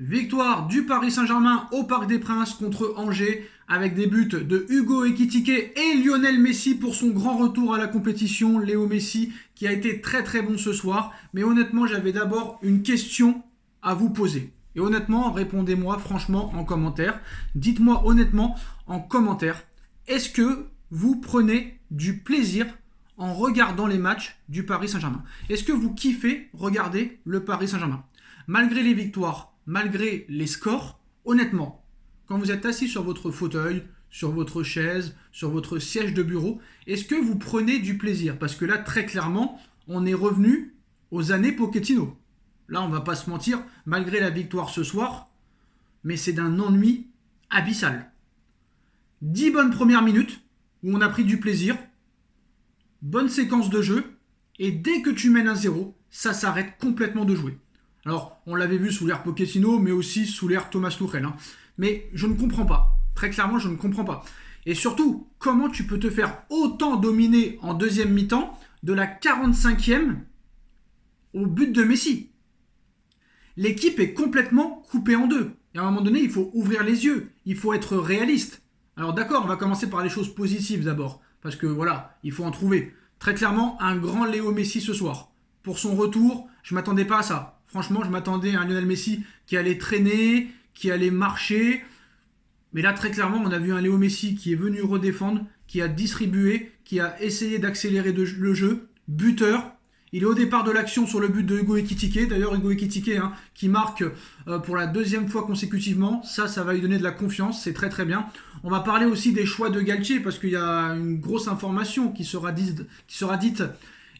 Victoire du Paris Saint-Germain au Parc des Princes contre Angers avec des buts de Hugo Ekitike et Lionel Messi pour son grand retour à la compétition. Léo Messi qui a été très très bon ce soir. Mais honnêtement, j'avais d'abord une question à vous poser. Et honnêtement, répondez-moi franchement en commentaire. Dites-moi honnêtement en commentaire, est-ce que vous prenez du plaisir en regardant les matchs du Paris Saint-Germain? Est-ce que vous kiffez regarder le Paris Saint-Germain? Malgré les victoires, malgré les scores, honnêtement, quand vous êtes assis sur votre fauteuil, sur votre chaise, sur votre siège de bureau, est-ce que vous prenez du plaisir? Parce que là, très clairement, on est revenu aux années Pochettino. Là, on va pas se mentir, malgré la victoire ce soir, mais c'est d'un ennui abyssal. 10 bonnes premières minutes, où on a pris du plaisir, bonne séquence de jeu, et dès que tu mènes 1-0, ça s'arrête complètement de jouer. Alors, on l'avait vu sous l'ère Pochettino, mais aussi sous l'ère Thomas Tuchel. Mais je ne comprends pas. Très clairement, je ne comprends pas. Et surtout, comment tu peux te faire autant dominer en deuxième mi-temps de la 45e au but de Messi? L'équipe est complètement coupée en deux. Et à un moment donné, il faut ouvrir les yeux. Il faut être réaliste. Alors d'accord, on va commencer par les choses positives d'abord. Parce que voilà, il faut en trouver. Très clairement, un grand Léo Messi ce soir. Pour son retour, je ne m'attendais pas à ça. Franchement, je m'attendais à un Lionel Messi qui allait traîner, qui allait marcher. Mais là, très clairement, on a vu un Léo Messi qui est venu redéfendre, qui a distribué, qui a essayé d'accélérer le jeu. Buteur. Il est au départ de l'action sur le but de Hugo Ekitike. D'ailleurs, Hugo Ekitike qui marque pour la deuxième fois consécutivement. Ça va lui donner de la confiance. C'est très très bien. On va parler aussi des choix de Galtier parce qu'il y a une grosse information qui sera dite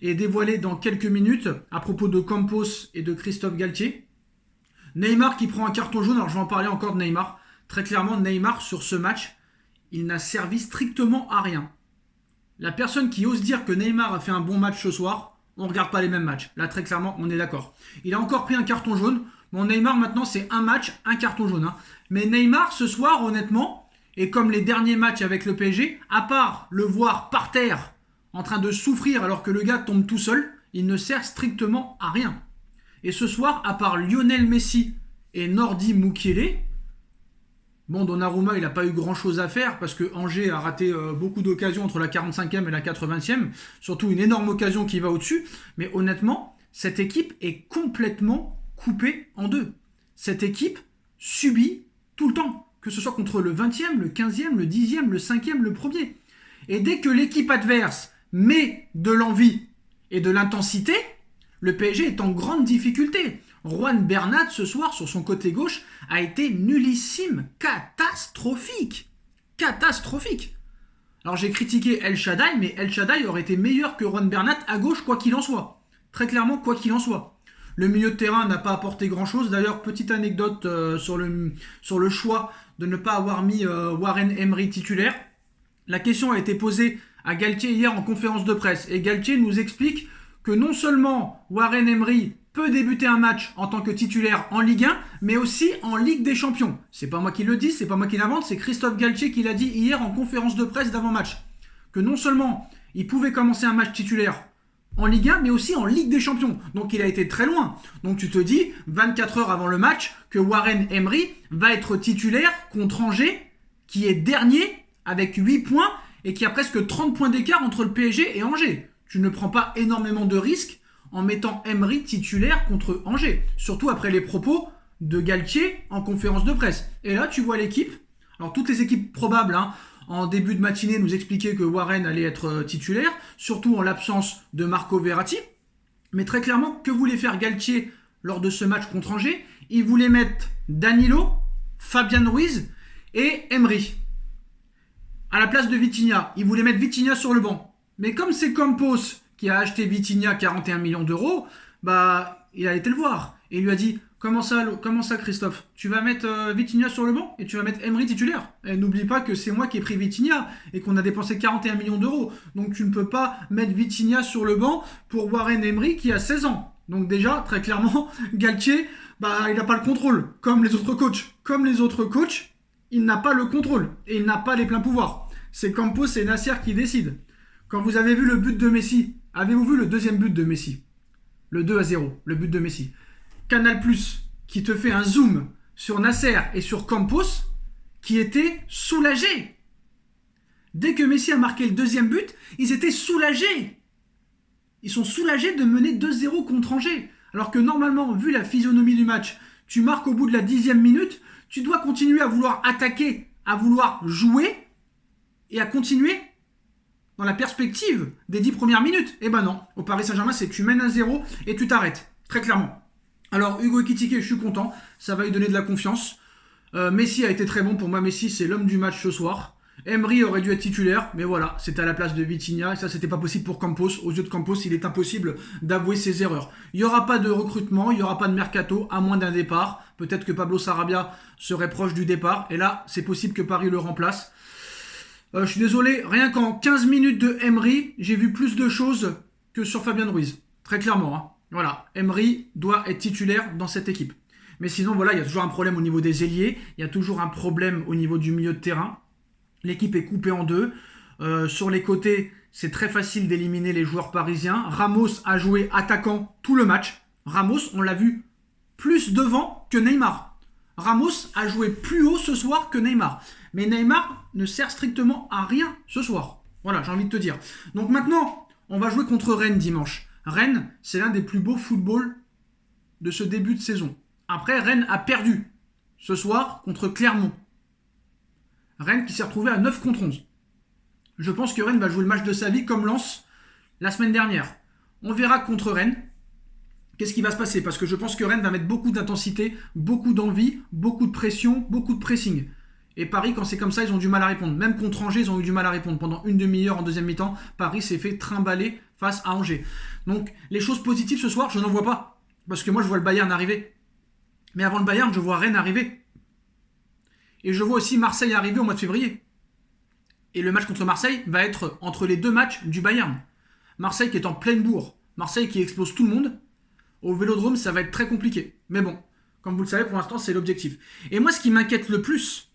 et dévoilée dans quelques minutes à propos de Campos et de Christophe Galtier. Neymar qui prend un carton jaune. Alors je vais en parler encore de Neymar. Très clairement, Neymar sur ce match, il n'a servi strictement à rien. La personne qui ose dire que Neymar a fait un bon match ce soir, on ne regarde pas les mêmes matchs. Là, très clairement, on est d'accord. Il a encore pris un carton jaune. Bon, Neymar, maintenant, c'est un match, un carton jaune. Mais Neymar, ce soir, honnêtement, et comme les derniers matchs avec le PSG, à part le voir par terre, en train de souffrir alors que le gars tombe tout seul, il ne sert strictement à rien. Et ce soir, à part Lionel Messi et Nordi Mukiele, bon, Donnarumma, il n'a pas eu grand-chose à faire parce que Angers a raté beaucoup d'occasions entre la 45e et la 80e. Surtout une énorme occasion qui va au-dessus. Mais honnêtement, cette équipe est complètement coupée en deux. Cette équipe subit tout le temps. Que ce soit contre le 20e, le 15e, le 10e, le 5e, le 1er. Et dès que l'équipe adverse met de l'envie et de l'intensité, le PSG est en grande difficulté. Juan Bernat, ce soir, sur son côté gauche, a été nullissime, catastrophique. Catastrophique. Alors j'ai critiqué El Shaddai, mais El Shaddai aurait été meilleur que Juan Bernat à gauche, quoi qu'il en soit. Très clairement, quoi qu'il en soit. Le milieu de terrain n'a pas apporté grand-chose. D'ailleurs, petite anecdote sur le choix de ne pas avoir mis Warren Emery titulaire. La question a été posée à Galtier hier en conférence de presse. Et Galtier nous explique que non seulement Warren Emery peut débuter un match en tant que titulaire en Ligue 1, mais aussi en Ligue des Champions. C'est pas moi qui le dis, c'est pas moi qui l'invente, c'est Christophe Galtier qui l'a dit hier en conférence de presse d'avant-match. Que non seulement il pouvait commencer un match titulaire en Ligue 1, mais aussi en Ligue des Champions. Donc il a été très loin. Donc tu te dis, 24 heures avant le match, que Warren Emery va être titulaire contre Angers, qui est dernier avec 8 points et qui a presque 30 points d'écart entre le PSG et Angers. Tu ne prends pas énormément de risques en mettant Emery titulaire contre Angers. Surtout après les propos de Galtier en conférence de presse. Et là, tu vois l'équipe. Alors, toutes les équipes probables, en début de matinée, nous expliquaient que Warren allait être titulaire, surtout en l'absence de Marco Verratti. Mais très clairement, que voulait faire Galtier lors de ce match contre Angers? Il voulait mettre Danilo, Fabian Ruiz et Emery. À la place de Vitinha, il voulait mettre Vitinha sur le banc. Mais comme c'est Campos qui a acheté Vitinha 41 millions d'euros, il a été le voir. Et il lui a dit, comment ça Christophe? Tu vas mettre Vitinha sur le banc et tu vas mettre Emery titulaire. Et n'oublie pas que c'est moi qui ai pris Vitinha et qu'on a dépensé 41 millions d'euros. Donc tu ne peux pas mettre Vitinha sur le banc pour Warren Emery qui a 16 ans. Donc déjà, très clairement, Galtier, il n'a pas le contrôle. Comme les autres coachs, il n'a pas le contrôle. Et il n'a pas les pleins pouvoirs. C'est Campos et Nasser qui décident. Quand vous avez vu le but de Messi, avez-vous vu le deuxième but de Messi? Le 2-0, le but de Messi. Canal+, qui te fait un zoom sur Nasser et sur Campos qui étaient soulagés. Dès que Messi a marqué le deuxième but, ils étaient soulagés. Ils sont soulagés de mener 2-0 contre Angers. Alors que normalement, vu la physionomie du match, tu marques au bout de la 10e minute, tu dois continuer à vouloir attaquer, à vouloir jouer et à continuer dans la perspective des 10 premières minutes. Eh ben non, au Paris Saint-Germain, c'est que tu mènes à 0 et tu t'arrêtes, très clairement. Alors Hugo Ekitike, je suis content, ça va lui donner de la confiance. Messi a été très bon, pour moi Messi c'est l'homme du match ce soir. Emery aurait dû être titulaire, mais voilà, c'était à la place de Vitinha, et ça c'était pas possible pour Campos. Aux yeux de Campos, il est impossible d'avouer ses erreurs. Il n'y aura pas de recrutement, il n'y aura pas de mercato, à moins d'un départ. Peut-être que Pablo Sarabia serait proche du départ, et là, c'est possible que Paris le remplace. Je suis désolé, rien qu'en 15 minutes de Emery, j'ai vu plus de choses que sur Fabien Ruiz. Très clairement, hein. Voilà, Emery doit être titulaire dans cette équipe. Mais sinon, voilà, il y a toujours un problème au niveau des ailiers, il y a toujours un problème au niveau du milieu de terrain. L'équipe est coupée en deux. Sur les côtés, c'est très facile d'éliminer les joueurs parisiens. Ramos a joué attaquant tout le match. Ramos, on l'a vu plus devant que Neymar. Ramos a joué plus haut ce soir que Neymar. Mais Neymar ne sert strictement à rien ce soir. Voilà, j'ai envie de te dire. Donc maintenant, on va jouer contre Rennes dimanche. Rennes, c'est l'un des plus beaux footballs de ce début de saison. Après, Rennes a perdu ce soir contre Clermont. Rennes qui s'est retrouvé à 9 contre 11. Je pense que Rennes va jouer le match de sa vie comme Lens la semaine dernière. On verra contre Rennes qu'est-ce qui va se passer. Parce que je pense que Rennes va mettre beaucoup d'intensité, beaucoup d'envie, beaucoup de pression, beaucoup de pressing. Et Paris, quand c'est comme ça, ils ont du mal à répondre. Même contre Angers, ils ont eu du mal à répondre. Pendant une demi-heure en deuxième mi-temps, Paris s'est fait trimballer face à Angers. Donc les choses positives ce soir, je n'en vois pas. Parce que moi, je vois le Bayern arriver. Mais avant le Bayern, je vois Rennes arriver. Et je vois aussi Marseille arriver au mois de février. Et le match contre Marseille va être entre les deux matchs du Bayern. Marseille qui est en pleine bourre. Marseille qui explose tout le monde. Au Vélodrome, ça va être très compliqué. Mais bon, comme vous le savez, pour l'instant, c'est l'objectif. Et moi, ce qui m'inquiète le plus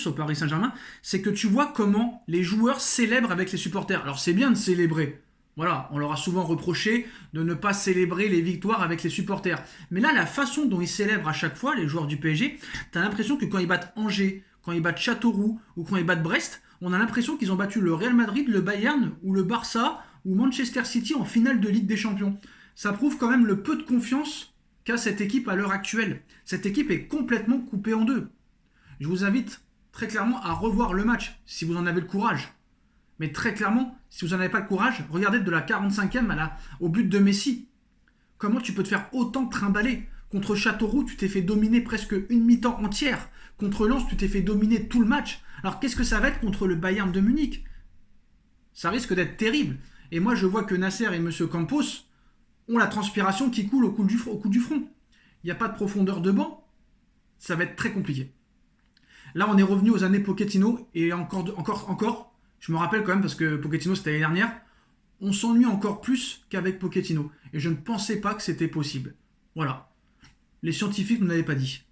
au Paris Saint-Germain, c'est que tu vois comment les joueurs célèbrent avec les supporters. Alors, c'est bien de célébrer. Voilà, on leur a souvent reproché de ne pas célébrer les victoires avec les supporters. Mais là, la façon dont ils célèbrent à chaque fois, les joueurs du PSG, t'as l'impression que quand ils battent Angers, quand ils battent Châteauroux ou quand ils battent Brest, on a l'impression qu'ils ont battu le Real Madrid, le Bayern ou le Barça ou Manchester City en finale de Ligue des Champions. Ça prouve quand même le peu de confiance qu'a cette équipe à l'heure actuelle. Cette équipe est complètement coupée en deux. Je vous invite très clairement à revoir le match, si vous en avez le courage. Mais très clairement, si vous n'en avez pas le courage, regardez de la 45e au but de Messi. Comment tu peux te faire autant trimballer? Contre Châteauroux, tu t'es fait dominer presque une mi-temps entière. Contre Lens, tu t'es fait dominer tout le match. Alors qu'est-ce que ça va être contre le Bayern de Munich? Ça risque d'être terrible. Et moi, je vois que Nasser et M. Campos ont la transpiration qui coule au coup du front. Il n'y a pas de profondeur de banc. Ça va être très compliqué. Là, on est revenu aux années Pochettino et encore. Je me rappelle quand même, parce que Pochettino, c'était l'année dernière, on s'ennuie encore plus qu'avec Pochettino. Et je ne pensais pas que c'était possible. Voilà. Les scientifiques ne l'avaient pas dit.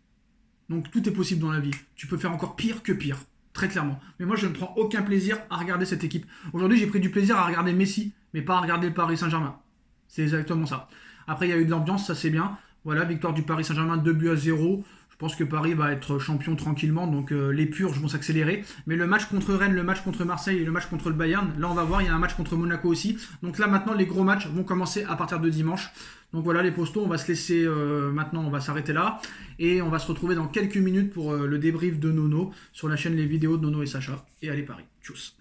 Donc tout est possible dans la vie. Tu peux faire encore pire que pire. Très clairement. Mais moi, je ne prends aucun plaisir à regarder cette équipe. Aujourd'hui, j'ai pris du plaisir à regarder Messi, mais pas à regarder le Paris Saint-Germain. C'est exactement ça. Après, il y a eu de l'ambiance, ça c'est bien. Voilà, victoire du Paris Saint-Germain, 2-0. Je pense que Paris va être champion tranquillement, donc les purges vont s'accélérer. Mais le match contre Rennes, le match contre Marseille et le match contre le Bayern, là on va voir, il y a un match contre Monaco aussi. Donc là maintenant, les gros matchs vont commencer à partir de dimanche. Donc voilà les postos, on va se laisser maintenant, on va s'arrêter là. Et on va se retrouver dans quelques minutes pour le débrief de Nono sur la chaîne Les Vidéos de Nono et Sacha. Et allez Paris, tchuss.